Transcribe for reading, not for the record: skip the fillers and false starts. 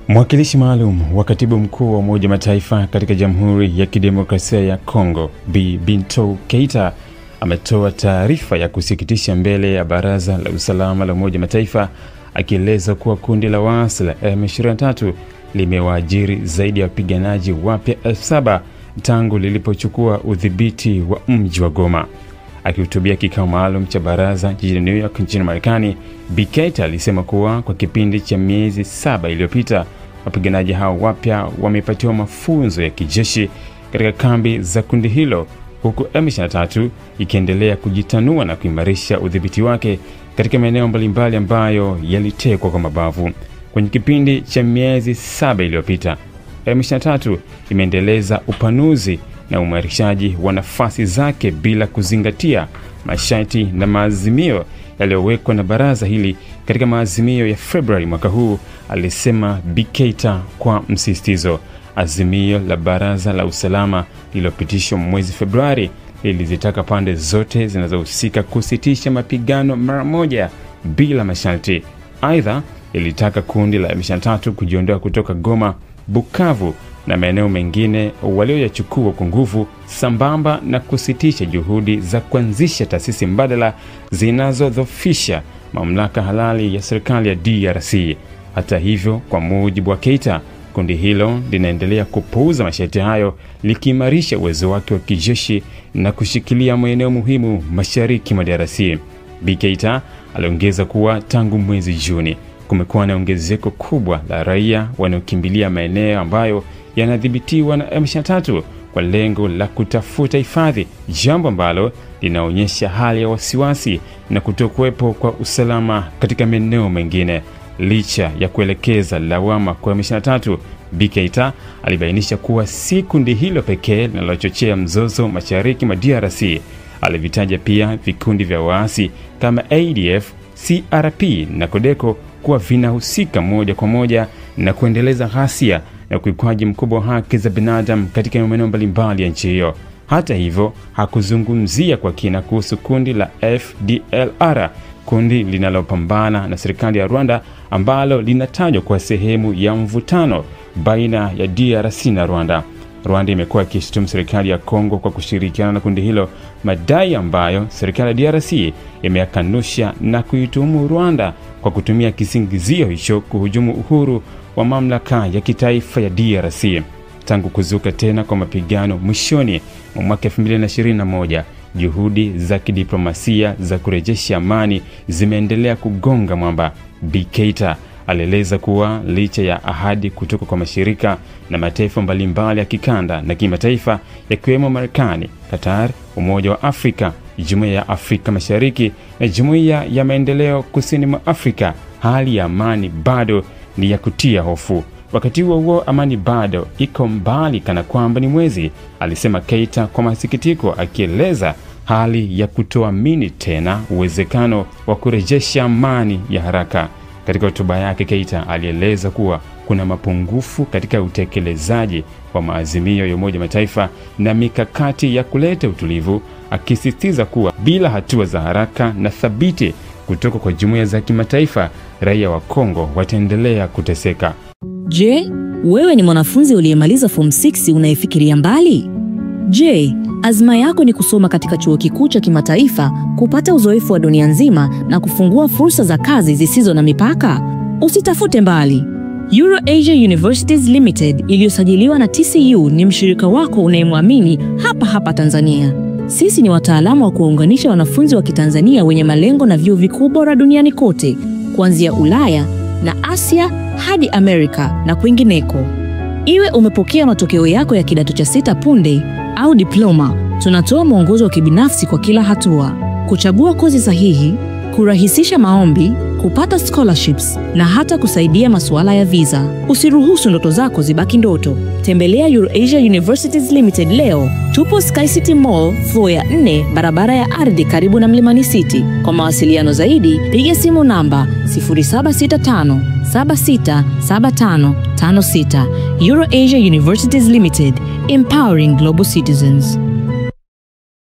Mwakilishi maalum wa katibu mkuu wa Umoja Mataifa katika Jamhuri ya Kidemokrasia ya Kongo, Bi Bintou Keita, ametoa taarifa ya kusikitisha mbele ya Baraza la Usalama la Umoja Mataifa, akieleza kuwa kundi la waasi la M23 limewaajiri zaidi ya wapiganaji wapya 7,000 tangu lilipochukua udhibiti wa mji wa Goma. Akihutubia kikao maalum cha baraza jijini New York nchini Marekani, Bi Keita alisema kuwa kwa kipindi cha miezi 7 iliyopita, wapiganaji hao wapya wamepatiwa mafunzo ya kijeshi katika kambi za kundi hilo, huku M23 ikiendelea kujitanua na kuimarisha udhibiti wake katika maeneo mbalimbali ambayo yalitekwa kwa mabavu. Kwenye kipindi cha miezi 7 iliyopita, M23 imeendeleza upanuzi na uimarishaji wa nafasi zake bila kuzingatia masharti na maazimio yaliyowekwa na baraza hili katika maazimio ya Februari mwaka huu, alisema Bi Keita kwa msisitizo. Azimio la Baraza la Usalama lililopitishwa mwezi Februari lilizitaka pande zote zinazohusika kusitisha mapigano mara moja bila masharti. Aidha, ilitaka kundi la M23 kujiondoa kutoka Goma, Bukavu na maeneo mengine walioyachukua kwa nguvu, sambamba na kusitisha juhudi za kuanzisha taasisi mbadala zinazodhoofisha mamlaka halali ya serikali ya DRC. Hata hivyo, kwa mujibu wa Keita, kundi hilo linaendelea kupuuza masharti hayo, likiimarisha uwezo wake wa kijeshi na kushikilia maeneo muhimu mashariki mwa DRC. Bi Keita aliongeza kuwa tangu mwezi Juni kumekuwa na ongezeko kubwa la raia wanaokimbilia maeneo ambayo yanadhibitiwa na M23 kwa lengo la kutafuta hifadhi, jambo ambalo linaonyesha hali ya wasiwasi na kutokuwepo kwa usalama katika maeneo mengine. Licha ya kuelekeza lawama kwa M23, Bi Keita alibainisha kuwa si kundi hilo pekee linalochochea mzozo mashariki mwa DRC. Alivitaja pia vikundi vya waasi kama ADF, CRP na Kodeko kuwa vinahusika moja kwa moja na kuendeleza ghasia na ukiukwaji mkubwa wa haki za binadamu katika maeneo mbalimbali ya nchi hiyo. Hata hivyo, hakuzungumzia kwa kina kuhusu kundi la FDLR, kundi linalopambana na serikali ya Rwanda ambalo linatajwa kwa sehemu ya mvutano baina ya DRC na Rwanda. Rwanda imekuwa ikishutumu serikali ya Kongo kwa kushirikiana na kundi hilo, madai ambayo serikali ya DRC imeyakanusha na kuituhumu Rwanda kwa kutumia kisingizio hicho kuhujumu uhuru wa mamlaka ya kitaifa ya DRC. Tangu kuzuka tena kwa mapigano mwishoni mwa mwaka 2021, juhudi za kidiplomasia za kurejesha amani zimeendelea kugonga mwamba. Bi Keita alieleza kuwa licha ya ahadi kutoka kwa mashirika na mataifa mbalimbali ya kikanda na kimataifa yakiwemo Marekani, Qatar, Umoja wa Afrika, Jumuiya ya Afrika Mashariki na Jumuiya ya Maendeleo Kusini mwa Afrika, hali ya amani bado ni ya kutia hofu. Wakati huo amani bado iko mbali kana kwamba ni mwezi, alisema Keita kwa masikitiko, akieleza hali ya kutoamini tena uwezekano wa kurejesha amani ya haraka. Katika hotuba yake, Keita alieleza kuwa kuna mapungufu katika utekelezaji wa maazimio ya Umoja Mataifa na mikakati ya kuleta utulivu, akisisitiza kuwa bila hatua za haraka na thabiti kutoka kwa jumuiya za kimataifa, raia wa Kongo wataendelea kuteseka. Je, wewe ni mwanafunzi uliyemaliza form 6 unayefikiria mbali? Je, azma yako ni kusoma katika chuo kikuu cha kimataifa, kupata uzoefu wa dunia nzima na kufungua fursa za kazi zisizo na mipaka? Usitafute mbali. EuroAsia Universities Limited iliyosajiliwa na TCU ni mshirika wako unayemwamini hapa Tanzania. Sisi ni wataalamu wa kuunganisha wanafunzi wa Kitanzania wenye malengo na vyuo vikuu bora duniani kote, kuanzia Ulaya na Asia hadi Amerika na kwingineko. Iwe umepokea matokeo yako ya kidato cha 6 punde au diploma, tunatoa mwongozo wa kibinafsi kwa kila hatua: kuchagua kozi sahihi, kurahisisha maombi, kupata scholarships na hata kusaidia masuala ya visa. Usiruhusu ndoto zako zibaki ndoto. Tembelea EuroAsia Universities Limited leo. Tupo Sky City Mall, floor ya 4, barabara ya ardhi karibu na Mlimani City. Kwa mawasiliano zaidi, piga simu namba 0765 767556. EuroAsia Universities Limited, empowering global citizens.